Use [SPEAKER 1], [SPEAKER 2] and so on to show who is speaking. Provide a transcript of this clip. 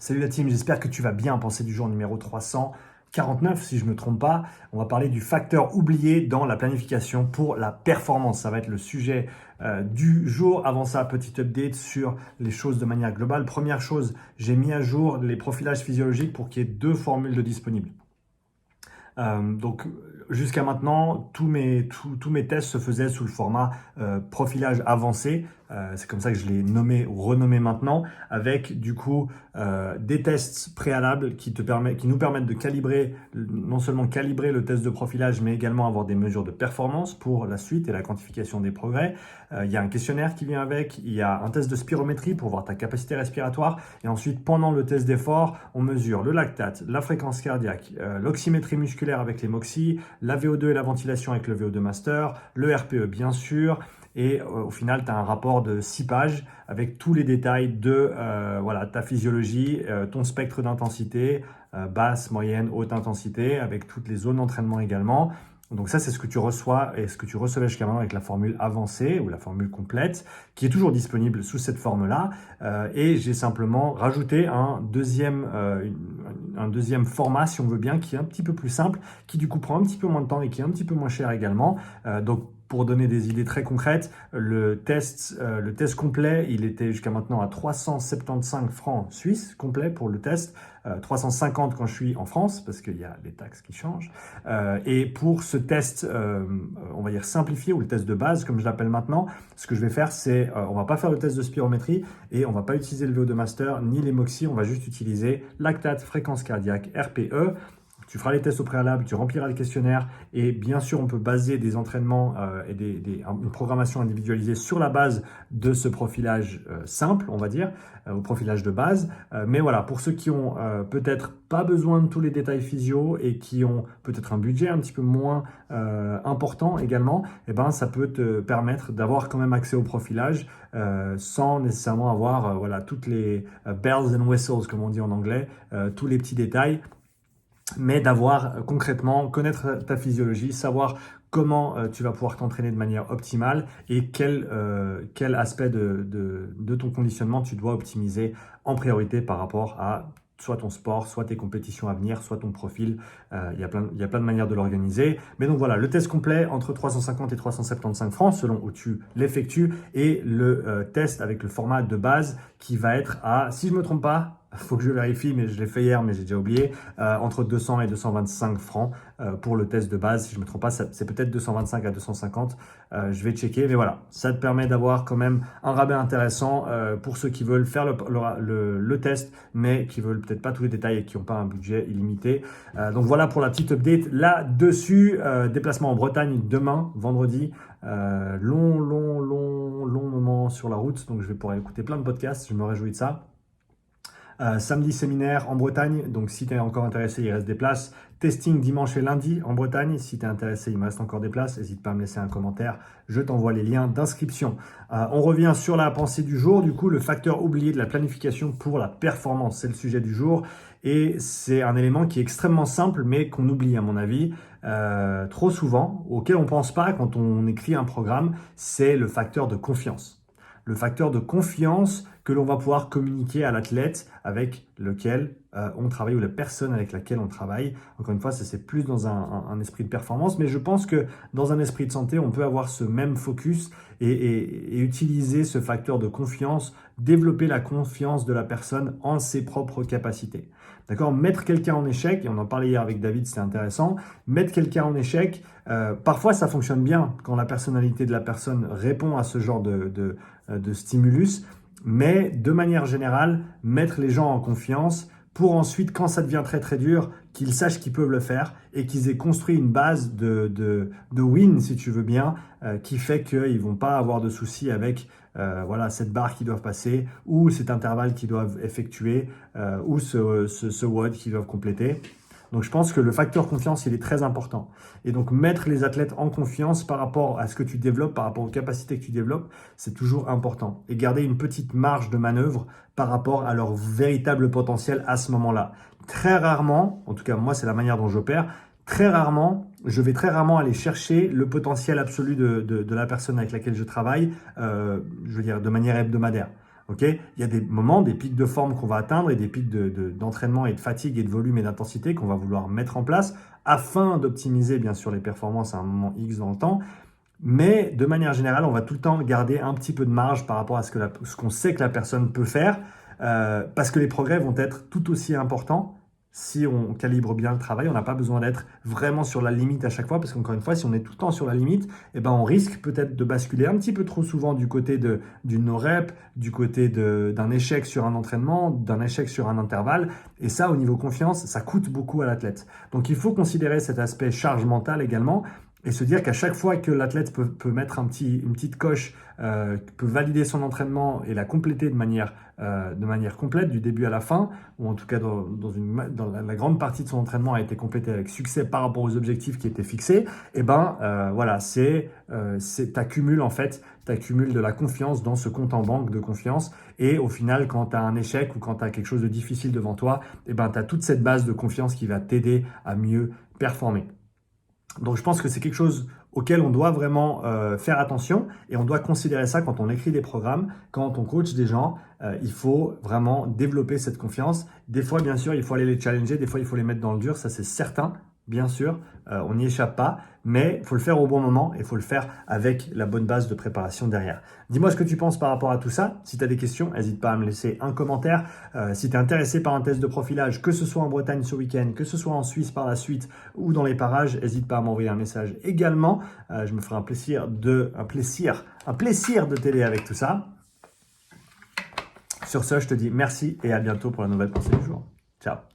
[SPEAKER 1] Salut la team, j'espère que tu vas bien. Pensée du jour numéro 349, si je ne me trompe pas. On va parler du facteur oublié dans la planification pour la performance. Ça va être le sujet du jour. Avant ça, petit update sur les choses de manière globale. Première chose, j'ai mis à jour les profilages physiologiques pour qu'il y ait 2 formules de disponibles. Donc jusqu'à maintenant, tous mes tests se faisaient sous le format profilage avancé. C'est comme ça que je l'ai nommé ou renommé maintenant, avec du coup des tests préalables qui nous permettent de calibrer, non seulement calibrer le test de profilage, mais également avoir des mesures de performance pour la suite et la quantification des progrès. Il y a un questionnaire qui vient avec, il y a un test de spirométrie pour voir ta capacité respiratoire, et ensuite pendant le test d'effort, on mesure le lactate, la fréquence cardiaque, l'oxymétrie musculaire avec les MOXY, la VO2 et la ventilation avec le VO2 Master, le RPE bien sûr. Et au final, tu as un rapport de 6 pages avec tous les détails de ta physiologie, ton spectre d'intensité, basse, moyenne, haute intensité, avec toutes les zones d'entraînement également. Donc ça, c'est ce que tu reçois et ce que tu recevais jusqu'à maintenant avec la formule avancée ou la formule complète, qui est toujours disponible sous cette forme-là. Et j'ai simplement rajouté un deuxième format, si on veut bien, qui est un petit peu plus simple, qui du coup prend un petit peu moins de temps et qui est un petit peu moins cher également. Donc pour donner des idées très concrètes, le test complet, il était jusqu'à maintenant à 375 francs suisses complet pour le test, 350 quand je suis en France, parce qu'il y a les taxes qui changent. Et pour ce test, on va dire simplifié, ou le test de base, comme je l'appelle maintenant, ce que je vais faire, c'est, on va pas faire le test de spirométrie et on va pas utiliser le VO2 Master ni les MOXY, on va juste utiliser lactate, fréquence cardiaque, RPE. Tu feras les tests au préalable, tu rempliras le questionnaire et bien sûr, on peut baser des entraînements et une programmation individualisée sur la base de ce profilage simple, on va dire, au profilage de base. Mais voilà, pour ceux qui ont peut-être pas besoin de tous les détails physio et qui ont peut-être un budget un petit peu moins important également, eh ben, ça peut te permettre d'avoir quand même accès au profilage sans nécessairement avoir toutes les bells and whistles, comme on dit en anglais, tous les petits détails, mais d'avoir concrètement, connaître ta physiologie, savoir comment tu vas pouvoir t'entraîner de manière optimale et quel aspect de ton conditionnement tu dois optimiser en priorité par rapport à soit ton sport, soit tes compétitions à venir, soit ton profil. Il y a plein de manières de l'organiser. Mais donc voilà, le test complet entre 350 et 375 francs selon où tu l'effectues, et le test avec le format de base qui va être à, si je ne me trompe pas, il faut que je vérifie, mais je l'ai fait hier, mais j'ai déjà oublié, entre 200 et 225 francs pour le test de base. Si je ne me trompe pas, c'est peut-être 225 à 250. Je vais checker, mais voilà, ça te permet d'avoir quand même un rabais intéressant pour ceux qui veulent faire le test, mais qui veulent peut-être pas tous les détails et qui n'ont pas un budget illimité. Donc voilà pour la petite update là-dessus. Déplacement en Bretagne demain, vendredi. Long moment sur la route, donc je vais pouvoir écouter plein de podcasts, je me réjouis de ça. Samedi, séminaire en Bretagne, donc si tu es encore intéressé, il reste des places. Testing dimanche et lundi en Bretagne, si tu es intéressé, il me reste encore des places. N'hésite pas à me laisser un commentaire, je t'envoie les liens d'inscription. On revient sur la pensée du jour, du coup, le facteur oublié de la planification pour la performance, c'est le sujet du jour. Et c'est un élément qui est extrêmement simple, mais qu'on oublie à mon avis trop souvent, auquel on ne pense pas quand on écrit un programme, c'est le facteur de confiance. Le facteur de confiance que l'on va pouvoir communiquer à l'athlète avec lequel on travaille, ou la personne avec laquelle on travaille. Encore une fois, ça c'est plus dans un esprit de performance, mais je pense que dans un esprit de santé, on peut avoir ce même focus et utiliser ce facteur de confiance, développer la confiance de la personne en ses propres capacités. D'accord ? Mettre quelqu'un en échec, et on en parlait hier avec David, c'était intéressant, mettre quelqu'un en échec, parfois ça fonctionne bien quand la personnalité de la personne répond à ce genre de stimulus, mais de manière générale, mettre les gens en confiance pour ensuite, quand ça devient très très dur, qu'ils sachent qu'ils peuvent le faire et qu'ils aient construit une base de win, si tu veux bien, qui fait qu'ils ne vont pas avoir de soucis avec cette barre qu'ils doivent passer, ou cet intervalle qu'ils doivent effectuer, ou ce WOD qu'ils doivent compléter. Donc je pense que le facteur confiance, il est très important. Et donc mettre les athlètes en confiance par rapport à ce que tu développes, par rapport aux capacités que tu développes, c'est toujours important. Et garder une petite marge de manœuvre par rapport à leur véritable potentiel à ce moment-là. Très rarement, en tout cas moi c'est la manière dont j'opère, je vais très rarement aller chercher le potentiel absolu de la personne avec laquelle je travaille, je veux dire de manière hebdomadaire. Ok, il y a des moments, des pics de forme qu'on va atteindre et des pics d'entraînement et de fatigue et de volume et d'intensité qu'on va vouloir mettre en place afin d'optimiser bien sûr les performances à un moment X dans le temps. Mais de manière générale, on va tout le temps garder un petit peu de marge par rapport à ce qu'on sait que la personne peut faire, parce que les progrès vont être tout aussi importants si on calibre bien le travail. On n'a pas besoin d'être vraiment sur la limite à chaque fois, parce qu'encore une fois, si on est tout le temps sur la limite, eh ben, on risque peut-être de basculer un petit peu trop souvent du côté d'une no-rep, du côté d'un échec sur un entraînement, d'un échec sur un intervalle. Et ça, au niveau confiance, ça coûte beaucoup à l'athlète. Donc il faut considérer cet aspect charge mentale également, et se dire qu'à chaque fois que l'athlète peut mettre une petite coche, peut valider son entraînement et la compléter de manière complète du début à la fin, ou en tout cas dans la grande partie de son entraînement a été complétée avec succès par rapport aux objectifs qui étaient fixés, et ben voilà, t'accumules en fait, t'accumules de la confiance dans ce compte en banque de confiance, et au final quand tu as un échec ou quand tu as quelque chose de difficile devant toi, et ben tu as toute cette base de confiance qui va t'aider à mieux performer. Donc je pense que c'est quelque chose auquel on doit vraiment faire attention, et on doit considérer ça quand on écrit des programmes, quand on coach des gens. Il faut vraiment développer cette confiance. Des fois, bien sûr, il faut aller les challenger, des fois, il faut les mettre dans le dur, ça c'est certain. Bien sûr, on n'y échappe pas, mais il faut le faire au bon moment et il faut le faire avec la bonne base de préparation derrière. Dis-moi ce que tu penses par rapport à tout ça. Si tu as des questions, n'hésite pas à me laisser un commentaire. Si tu es intéressé par un test de profilage, que ce soit en Bretagne ce week-end, que ce soit en Suisse par la suite ou dans les parages, n'hésite pas à m'envoyer un message également. Je me ferai un plaisir de t'aider avec tout ça. Sur ce, je te dis merci et à bientôt pour la nouvelle pensée du jour. Ciao.